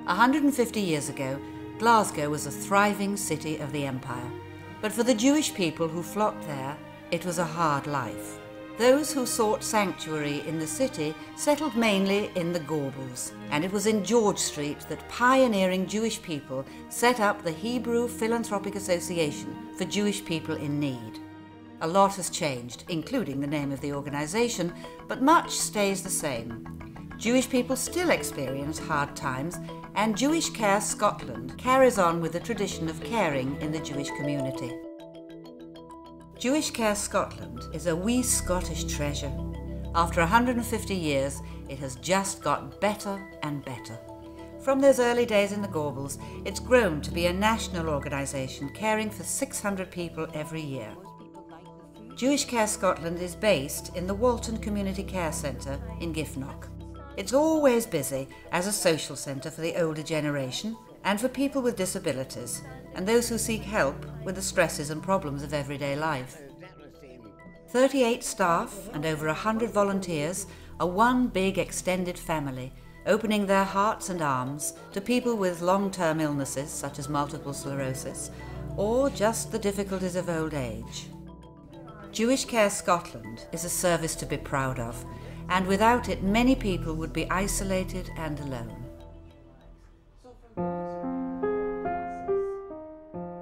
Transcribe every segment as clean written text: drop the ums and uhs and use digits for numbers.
150 years ago, Glasgow was a thriving city of the empire. But for the Jewish people who flocked there, it was a hard life. Those who sought sanctuary in the city settled mainly in the Gorbals, and it was in George Street that pioneering Jewish people set up the Hebrew Philanthropic Association for Jewish people in need. A lot has changed, including the name of the organisation, but much stays the same. Jewish people still experience hard times, and Jewish Care Scotland carries on with the tradition of caring in the Jewish community. Jewish Care Scotland is a wee Scottish treasure. After 150 years, it has just got better and better. From those early days in the Gorbals, it's grown to be a national organisation caring for 600 people every year. Jewish Care Scotland is based in the Walton Community Care Centre in Giffnock. It's always busy as a social centre for the older generation and for people with disabilities and those who seek help with the stresses and problems of everyday life. 38 staff and over 100 volunteers are one big extended family, opening their hearts and arms to people with long-term illnesses such as multiple sclerosis or just the difficulties of old age. Jewish Care Scotland is a service to be proud of, and without it many people would be isolated and alone.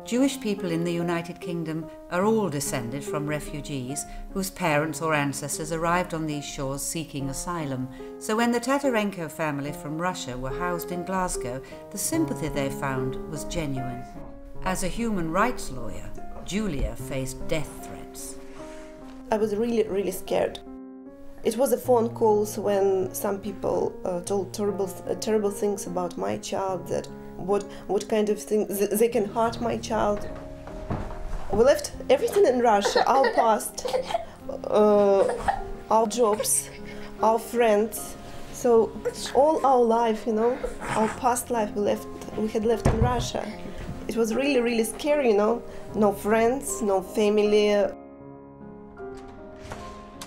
Jewish people in the United Kingdom are all descended from refugees whose parents or ancestors arrived on these shores seeking asylum. So when the Tatarenko family from Russia were housed in Glasgow, the sympathy they found was genuine. As a human rights lawyer, Julia faced death threats. I was really scared. It was a phone calls when some people told terrible things about my child, that what kind of things they can hurt my child. We left everything in Russia, our past, our jobs, our friends. So all our life, our past life we had left in Russia. It was really scary, no friends, no family.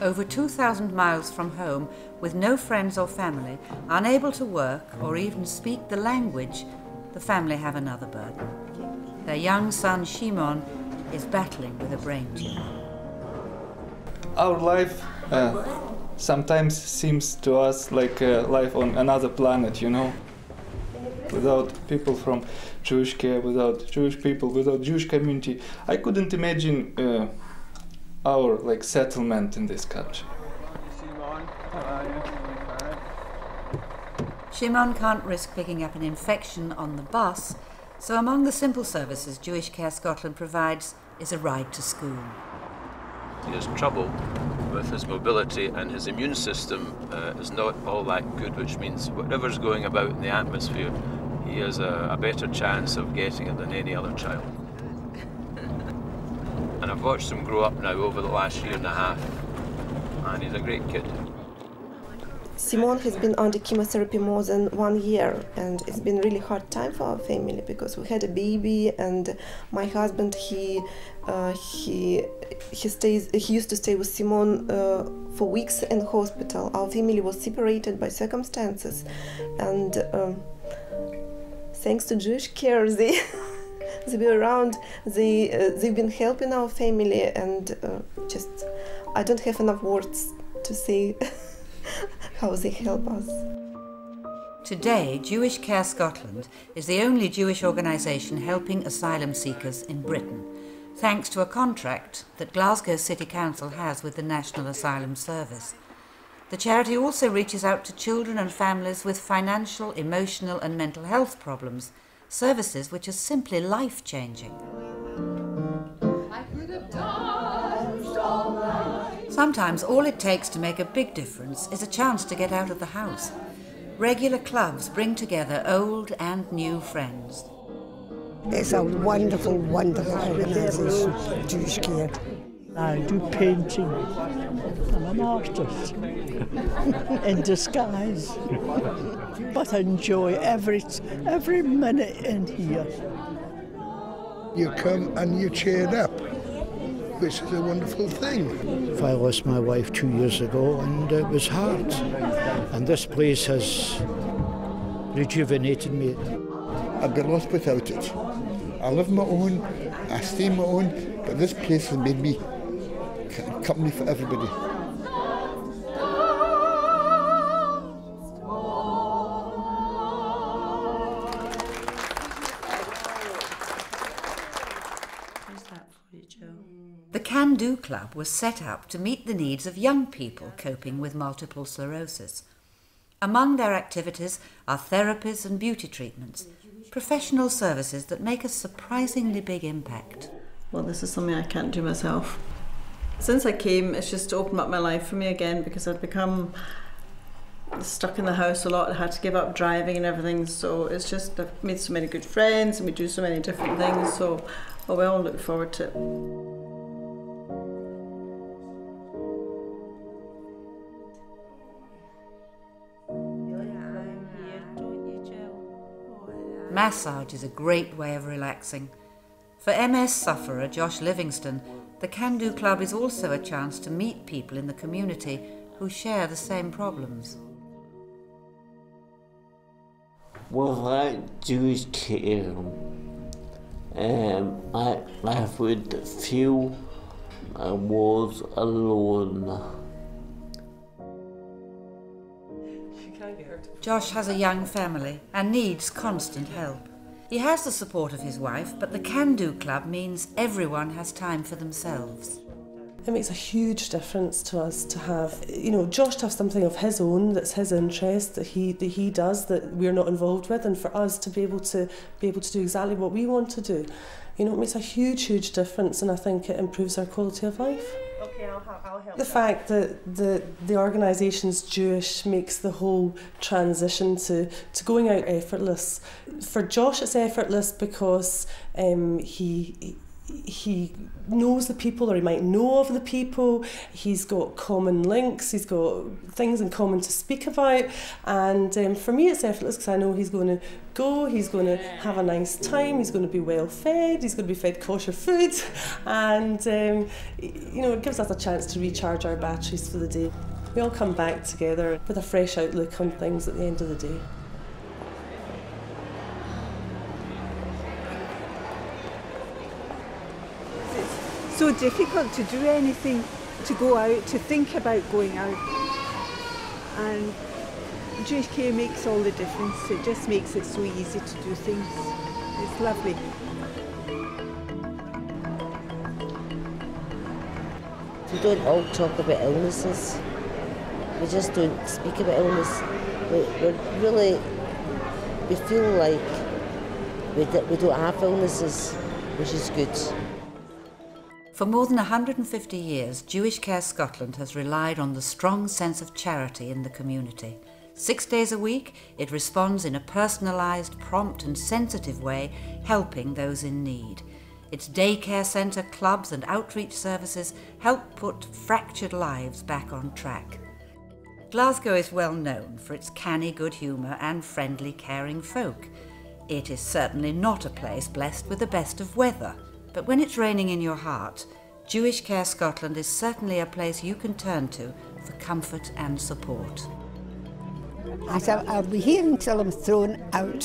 Over 2,000 miles from home, with no friends or family, unable to work or even speak the language, the family have another burden. Their young son, Shimon, is battling with a brain tumor. Our life sometimes seems to us like a life on another planet, Without people from Jewish Care, without Jewish people, without Jewish community. I couldn't imagine our settlement in this country. Shimon can't risk picking up an infection on the bus, so among the simple services Jewish Care Scotland provides is a ride to school. He has trouble with his mobility, and his immune system is not all that good, which means whatever's going about in the atmosphere, he has a better chance of getting it than any other child. And I've watched him grow up now over the last year and a half, and he's a great kid. Simon has been under chemotherapy more than 1 year, and it's been really hard time for our family because we had a baby, and my husband he used to stay with Simon for weeks in hospital. Our family was separated by circumstances, and thanks to Jewish Care, they were around. They've been helping our family, and I don't have enough words to say how they help us. Today, Jewish Care Scotland is the only Jewish organisation helping asylum seekers in Britain, thanks to a contract that Glasgow City Council has with the National Asylum Service. The charity also reaches out to children and families with financial, emotional and mental health problems, services which are simply life-changing. Sometimes all it takes to make a big difference is a chance to get out of the house. Regular clubs bring together old and new friends. It's a wonderful, wonderful organisation, Jewish Care. I do painting. I'm an artist in disguise, but I enjoy every minute in here. You come and you cheered up, which is a wonderful thing. I lost my wife 2 years ago, and it was hard. And this place has rejuvenated me. I'd be lost without it. I live on my own, I stay on my own, but this place has made me company for everybody. The Can Do Club was set up to meet the needs of young people coping with multiple sclerosis. Among their activities are therapies and beauty treatments, professional services that make a surprisingly big impact. Well, this is something I can't do myself. Since I came, it's just opened up my life for me again, because I'd become stuck in the house a lot. I had to give up driving and everything, so it's just, I've made so many good friends and we do so many different things, so we all look forward to it. Massage is a great way of relaxing. For MS sufferer Josh Livingston, the Can Do Club is also a chance to meet people in the community who share the same problems. Without Jewish care, I would feel I was alone. Josh has a young family and needs constant help. He has the support of his wife, but the Can Do Club means everyone has time for themselves. It makes a huge difference to us to have, Josh to have something of his own that's his interest, that he does, that we're not involved with, and for us to be able to do exactly what we want to do. It makes a huge difference, and I think it improves our quality of life. Okay, I'll help. The fact that the organisation's Jewish makes the whole transition to going out effortless. For Josh, it's effortless because he knows the people, or he might know of the people. He's got common links, he's got things in common to speak about, and for me it's effortless because I know he's going to go, he's going to have a nice time, he's going to be well fed, he's going to be fed kosher food, and it gives us a chance to recharge our batteries for the day. We all come back together with a fresh outlook on things at the end of the day. So difficult to do anything, to go out, to think about going out, and Jewish care makes all the difference. It just makes it so easy to do things. It's lovely. We don't all talk about illnesses. We just don't speak about illness. We feel like we don't have illnesses, which is good. For more than 150 years, Jewish Care Scotland has relied on the strong sense of charity in the community. 6 days a week, it responds in a personalised, prompt and sensitive way, helping those in need. Its daycare centre, clubs and outreach services help put fractured lives back on track. Glasgow is well known for its canny good humour and friendly, caring folk. It is certainly not a place blessed with the best of weather. But when it's raining in your heart, Jewish Care Scotland is certainly a place you can turn to for comfort and support. I'll be here until I'm thrown out.